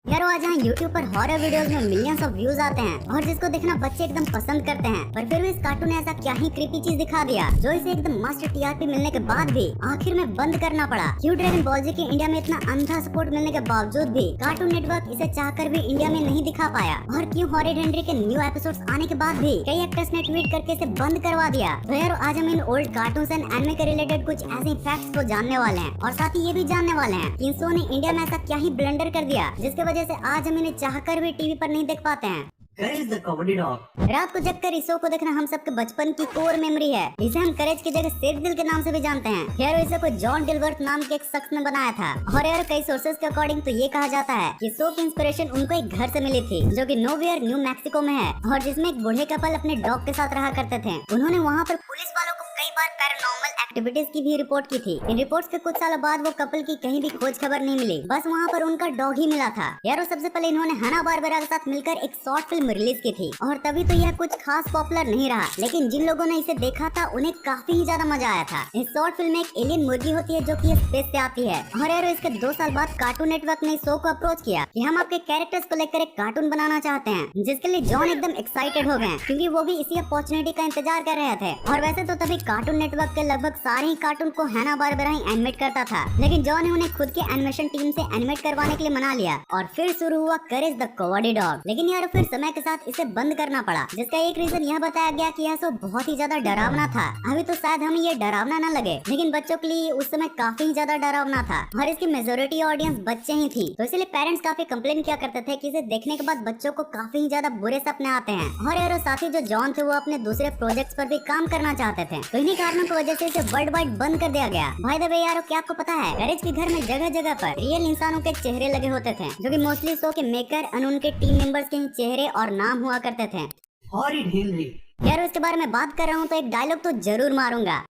यार आज यहाँ YouTube पर हॉरर वीडियोस में मिलियंस ऑफ व्यूज आते हैं और जिसको देखना बच्चे एकदम पसंद करते हैं, पर फिर भी इस कार्टून ने ऐसा क्या ही क्रीपी चीज दिखा दिया जो इसे एकदम मस्त टीआरपी मिलने के बाद भी आखिर में बंद करना पड़ा। क्यों ड्रैगन बॉल जी के इंडिया में इतना अंधा सपोर्ट मिलने के बावजूद भी कार्टून नेटवर्क इसे चाहकर भी इंडिया में नहीं दिखा पाया, और क्यों हॉरर हेनरी के न्यू एपिसोड्स आने के बाद भी कई एक्टर्स ने ट्वीट करके इसे बंद करवा दिया। तो यार आज हम in old cartoons and anime के रिलेटेड कुछ ऐसे फैक्ट्स को जानने वाले हैं और साथ ही ये भी जानने वाले हैं कि इन शो ने इंडिया में ऐसा क्या ही ब्लंडर कर दिया जिसकी वजह से आज हम इन्हें चाहकर भी टीवी पर नहीं देख पाते हैं। करेज द कॉमेडी डॉग। रात को जगकर इस शो को देखना हम सबके बचपन की कोर मेमोरी है। इसे हम करेज की जगह शेर दिल के नाम से भी जानते हैं। यार इसे कोई जॉन डिलवर्थ नाम के एक शख्स ने बनाया था और यार कई सोर्सेज के अकॉर्डिंग तो ये कहा जाता है कि शो की इंस्पिरेशन उनको एक घर से मिली थी जो कि नोवेयर न्यू मैक्सिको में है और जिसमें एक बूढ़े कपल अपने डॉग के साथ रहा करते थे। उन्होंने वहाँ पर पुलिस वालों को कई बार पैरानॉर्मल एक्टिविटीज की भी रिपोर्ट की थी। इन रिपोर्ट्स के कुछ सालों बाद वो कपल की कहीं भी खोज खबर नहीं मिली, बस वहाँ पर उनका डॉग ही मिला था। यार सबसे पहले इन्होंने हना बारबरा के साथ मिलकर एक शॉर्ट फिल्म रिलीज की थी और तभी तो यह कुछ खास पॉपुलर नहीं रहा, लेकिन जिन लोगों ने इसे देखा था उन्हें काफी ही ज्यादा मजा आया था। इस शॉर्ट फिल्म में एक एलियन मुर्गी होती है जो कि स्पेस से आती है और यार इसके 2 साल बाद कार्टून नेटवर्क ने इस शो को अप्रोच किया कि हम आपके कैरेक्टर्स को लेकर एक कार्टून बनाना चाहते हैं, जिसके लिए जॉन एकदम एक्साइटेड हो गए क्योंकि वो भी इसी अपॉर्चुनिटी का इंतजार कर रहे थे। और वैसे तो तभी कार्टून नेटवर्क के लगभग सारे ही कार्टून को हैना बारबरा ही एनिमेट करता था, लेकिन जॉन ने उन्हें खुद की एनिमेशन टीम से एनिमेट करवाने के लिए मना लिया और फिर शुरू हुआ करेज द कॉमेडी डॉग। लेकिन यार फिर समय के साथ इसे बंद करना पड़ा, जिसका एक रीजन यह बताया गया कि यह शो बहुत ही ज्यादा डरावना था। अभी तो शायद हमें ये डरावना न लगे, लेकिन बच्चों के लिए उस समय काफी ही ज्यादा डरावना था और इसकी मेजोरिटी ऑडियंस बच्चे ही थी, तो इसलिए पेरेंट्स काफी कंप्लेन किया करते थे कि इसे देखने के बाद बच्चों को काफी ही ज्यादा बुरे सपने आते हैं। और यार साथ ही जो जॉन थे वो अपने दूसरे प्रोजेक्ट्स पर भी काम करना चाहते थे, तो इन्हीं कारणों की वजह से इसे वर्ल्ड वाइड बंद कर दिया गया। भाई द वे यारो, क्या आपको पता है करेज के घर में जगह जगह पर रियल इंसानों के चेहरे लगे होते थे जो कि मोस्टली शो के मेकर और उनके टीम मेंबर्स के ही चेहरे और नाम हुआ करते थे। Horrid Henry. यार इसके बारे में बात कर रहा हूँ तो एक डायलॉग तो जरूर मारूंगा,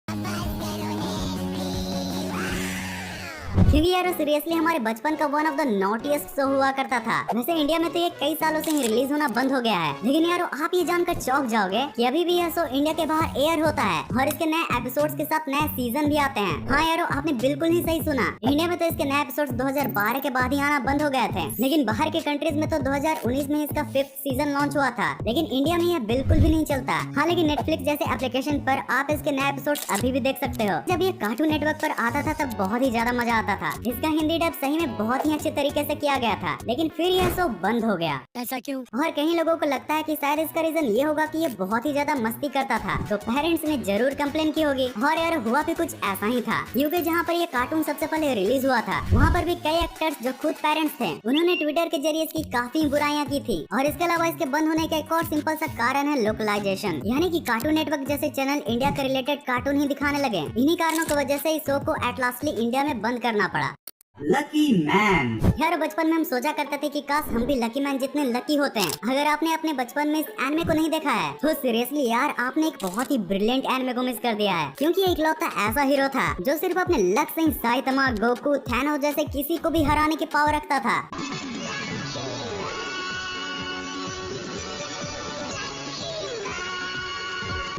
क्योंकि यार सीरियसली हमारे बचपन का one of the naughtiest show हुआ करता था। वैसे इंडिया में तो ये कई सालों से ही रिलीज होना बंद हो गया है, लेकिन यार आप ये जानकर चौंक जाओगे कि अभी भी यह शो इंडिया के बाहर एयर होता है और इसके नए एपिसोड्स के साथ नए सीजन भी आते हैं। हाँ यारो, आपने बिल्कुल ही सही सुना, इंडिया में तो इसके नए एपिसोड्स 2012 के बाद ही आना बंद हो गए थे, लेकिन बाहर के कंट्रीज में तो 2019 में इसका 5th सीजन लॉन्च हुआ था, लेकिन इंडिया में यह बिल्कुल भी नहीं चलता। हाँ लेकिन नेटफ्लिक्स जैसे एप्लीकेशन पर आप इसके नए एपिसोड्स अभी भी देख सकते हो। जब ये कार्टून नेटवर्क पर आता था तब बहुत ही ज्यादा मजा आता था। इसका हिंदी डब सही में बहुत ही अच्छे तरीके से किया गया था, लेकिन फिर यह शो बंद हो गया। ऐसा क्यों? और कई लोगों को लगता है कि शायद इसका रीजन ये होगा कि ये बहुत ही ज्यादा मस्ती करता था, तो पेरेंट्स ने जरूर कंप्लेन की होगी। और यार हुआ भी कुछ ऐसा ही था, यूके जहाँ पर ये कार्टून सबसे पहले रिलीज हुआ था वहाँ पर भी कई एक्टर्स जो खुद पेरेंट्स थे उन्होंने ट्विटर के जरिए इसकी काफी बुराइयां की थी। और इसके अलावा इसके बंद होने का एक और सिंपल सा कारण है लोकलाइजेशन, यानी कि कार्टून नेटवर्क जैसे चैनल इंडिया के रिलेटेड कार्टून ही दिखाने लगे। इन्हीं कारणों की वजह से इस शो को एट लास्टली इंडिया में बंद करना पड़ा। Lucky man. यार बचपन में हम सोचा करते थे कि काश हम भी लकी मैन जितने लकी होते हैं। अगर आपने अपने बचपन में इस एनिमे को नहीं देखा है तो सीरियसली यार आपने एक बहुत ही ब्रिलियंट एनिमे को मिस कर दिया है, क्योंकि ये इकलौता ऐसा हीरो था जो सिर्फ अपने लक से ही साइतामा, गोकू, थैनोस जैसे किसी को भी हराने की पावर रखता था।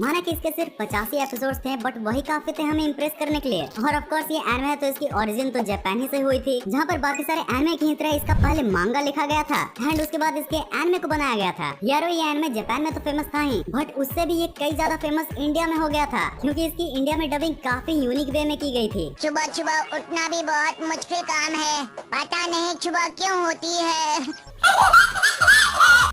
माना कि इसके सिर्फ 85 एपिसोड्स थे, बट वही काफी थे हमें इम्प्रेस करने के लिए। और ऑफ कोर्स ये एनिमे है तो इसकी ओरिजिन तो जापान ही से हुई थी, जहाँ पर बाकी सारे एनिमे की तरह इसका पहले मांगा लिखा गया था एंड उसके बाद इसके एनिमे को बनाया गया था। यारो ये एनिमे जापान में तो फेमस था ही, बट उससे भी ये कई ज्यादा फेमस इंडिया में हो गया था, क्योंकि इसकी इंडिया में डबिंग काफी यूनिक वे में की गई थी। सुबह सुबह उठना भी बहुत मुश्किल काम है, पता नहीं सुबह क्यों होती है।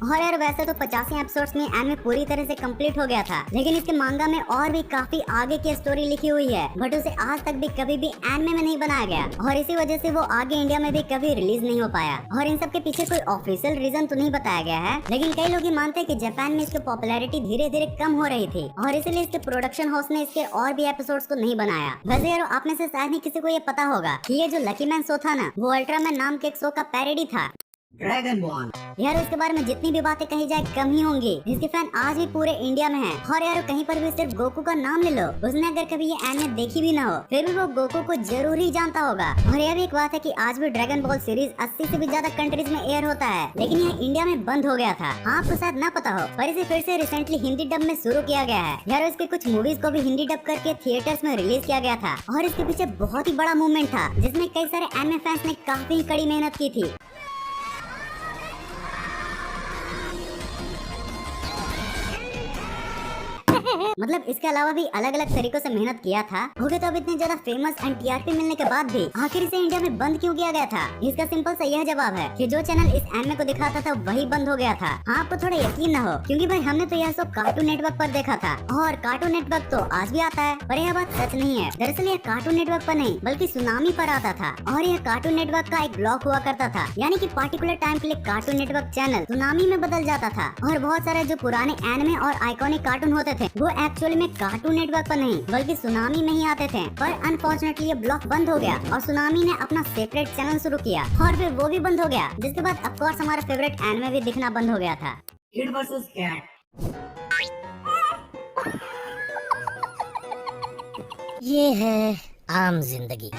और यार वैसे तो 85 एपिसोड्स में एनिमे पूरी तरह से कंप्लीट हो गया था, लेकिन इसके मांगा में और भी काफी आगे की स्टोरी लिखी हुई है, बट उसे आज तक भी कभी भी एनिमे में नहीं बनाया गया और इसी वजह से वो आगे इंडिया में भी कभी रिलीज नहीं हो पाया। और इन सब के पीछे कोई ऑफिशियल रीजन तो नहीं बताया गया है, लेकिन कई लोग ये मानते हैं कि जापान में इसकी पॉपुलैरिटी धीरे धीरे कम हो रही थी और इसीलिए इसके प्रोडक्शन हाउस ने इसके और भी एपिसोड्स को नहीं बनाया। वैसे यार आप में से शायद ही किसी को ये पता होगा कि ये जो लकी मैन शो था ना, वो अल्ट्रामैन नाम के एक शो का पैरोडी था। Dragon ball. यार इसके बारे में जितनी भी बातें कही जाए कम ही होंगी, इसके फैन आज भी पूरे इंडिया में हैं। और यार कहीं पर भी सिर्फ गोकू का नाम ले लो, उसने अगर कभी ये एनिमे देखी भी ना हो फिर भी वो गोकू को जरूर ही जानता होगा। और यह भी एक बात है कि आज भी ड्रैगन बॉल सीरीज 80 से भी ज्यादा कंट्रीज में एयर होता है, लेकिन यह इंडिया में बंद हो गया था। आपको शायद ना पता हो, पर इसे फिर से रिसेंटली हिंदी डब में शुरू किया गया है। यार इसके कुछ मूवीज को भी हिंदी डब करके थिएटर्स में रिलीज किया गया था और इसके पीछे बहुत ही बड़ा मूवमेंट था, जिसमें कई सारे एनिमे फैंस ने काफी कड़ी मेहनत की थी। मतलब इसके अलावा भी अलग अलग तरीकों से मेहनत किया था। हो गए तो अब इतने ज्यादा फेमस एंड टीआरपी मिलने के बाद भी आखिर इसे इंडिया में बंद क्यों किया गया था? इसका सिंपल सा यह जवाब है कि जो चैनल इस एनिमे को दिखाता था वही बंद हो गया था। हाँ, आपको थोड़ा यकीन न हो क्योंकि भाई हमने तो यह सब कार्टून नेटवर्क पर देखा था और कार्टून नेटवर्क तो आज भी आता है, पर यह बात सच नहीं है। दरअसल यह कार्टून नेटवर्क पर नहीं बल्कि सुनामी पर आता था और यह कार्टून नेटवर्क का एक ब्लॉक हुआ करता था, यानी कि पार्टिकुलर टाइम के लिए कार्टून नेटवर्क चैनल सुनामी में बदल जाता था और बहुत सारे जो पुराने एनिमे और आइकॉनिक कार्टून होते थे वो एक्चुअली में कार्टून नेटवर्क पर नहीं बल्कि सुनामी में ही आते थे। पर अनफॉर्चुनेटली ये ब्लॉक बंद हो गया और सुनामी ने अपना सेपरेट चैनल शुरू किया और फिर वो भी बंद हो गया, जिसके बाद ऑफ कोर्स हमारा फेवरेट एनिमे भी दिखना बंद हो गया था। Kid versus cat. ये है आम जिंदगी।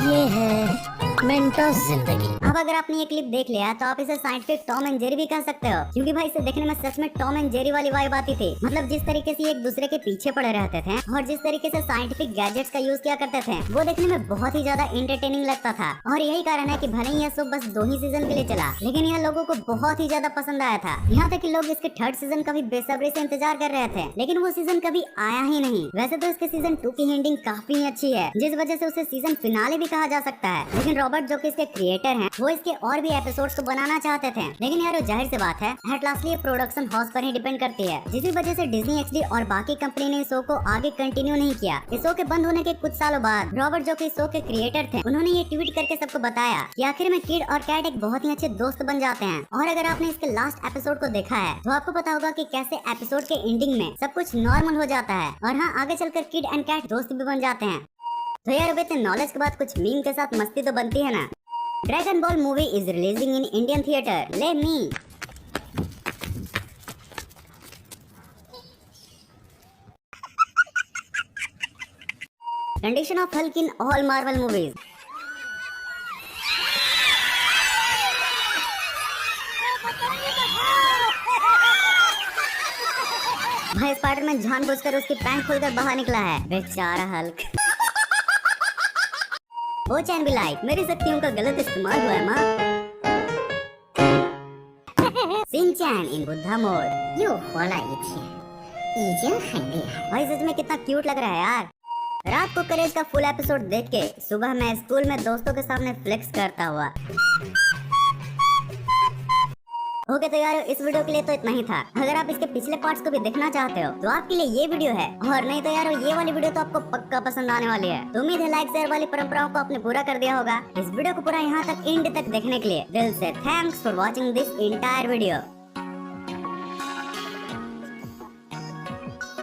ये है मेंटोस जिंदगी। अब अगर आपने ये क्लिप देख लिया तो आप इसे साइंटिफिक टॉम एंड जेरी भी कह सकते हो, क्योंकि भाई इसे देखने में सच में टॉम एंड जेरी वाली वाइब आती थी। मतलब जिस तरीके से ये एक दूसरे के पीछे पड़े रहते थे और जिस तरीके से साइंटिफिक गैजेट्स का यूज किया करते थे वो देखने में बहुत ही ज्यादा एंटरटेनिंग लगता था। और यही कारण है कि भले ही यह शो बस 2 ही सीजन के लिए चला, लेकिन यह लोगों को बहुत ही ज्यादा पसंद आया था। यहाँ तक कि लोग इसके 3rd सीजन का भी बेसब्री से इंतजार कर रहे थे, लेकिन वो सीजन कभी आया ही नहीं। वैसे तो इसके सीजन 2 की एंडिंग काफी अच्छी है, जिस वजह से उसे सीजन फिनाले भी कहा जा सकता है। लेकिन रॉबर्ट जो कि इसके क्रिएटर हैं, वो इसके और भी एपिसोड्स को बनाना चाहते थे, लेकिन यार जाहिर सी बात है एट लास्ट ये प्रोडक्शन हाउस पर ही डिपेंड करती है, जिसकी वजह से डिज्नी एक्सडी और बाकी कंपनी ने इस शो को आगे कंटिन्यू नहीं किया। इस शो के बंद होने के कुछ सालों बाद रॉबर्ट जो कि इस शो के क्रिएटर थे, उन्होंने ये ट्वीट करके सबको बताया कि आखिर में किड और कैट एक बहुत ही अच्छे दोस्त बन जाते हैं। और अगर आपने इसके लास्ट एपिसोड को देखा है तो आपको पता होगा कि कैसे एपिसोड के एंडिंग में सब कुछ नॉर्मल हो जाता है और हाँ, आगे चलकर किड एंड कैट दोस्त भी बन जाते हैं। तो यार अब इतने नॉलेज के बाद कुछ मीम के साथ मस्ती तो बनती है ना। Dragon Ball movie is releasing in Indian theatre, ले मी। Condition of Hulk in all Marvel movies. भाई स्पाइडरमैन जानबूझकर उसकी पैंट खोलकर बाहर निकला है, बेचारा हल्क। ओ चैन बी लाइक, मेरी शक्तियों का गलत इस्तेमाल हुआ है माँ। Shinchan in Buddha mode. यो वाला भाई सच में कितना क्यूट लग रहा है यार। रात को करेज का फुल एपिसोड देख के सुबह मैं स्कूल में दोस्तों के सामने फ्लेक्स करता हुआ। ओके तो यार इस वीडियो के लिए तो इतना ही था। अगर आप इसके पिछले पार्ट्स को भी देखना चाहते हो तो आपके लिए ये वीडियो है, और नहीं तो यार ये वाली वीडियो तो आपको पक्का पसंद आने वाली है। तो उम्मीद है लाइक शेयर वाली परंपराओं को आपने पूरा कर दिया होगा। इस वीडियो को पूरा यहाँ तक एंड तक देखने के लिए दिल से thanks for watching this entire video.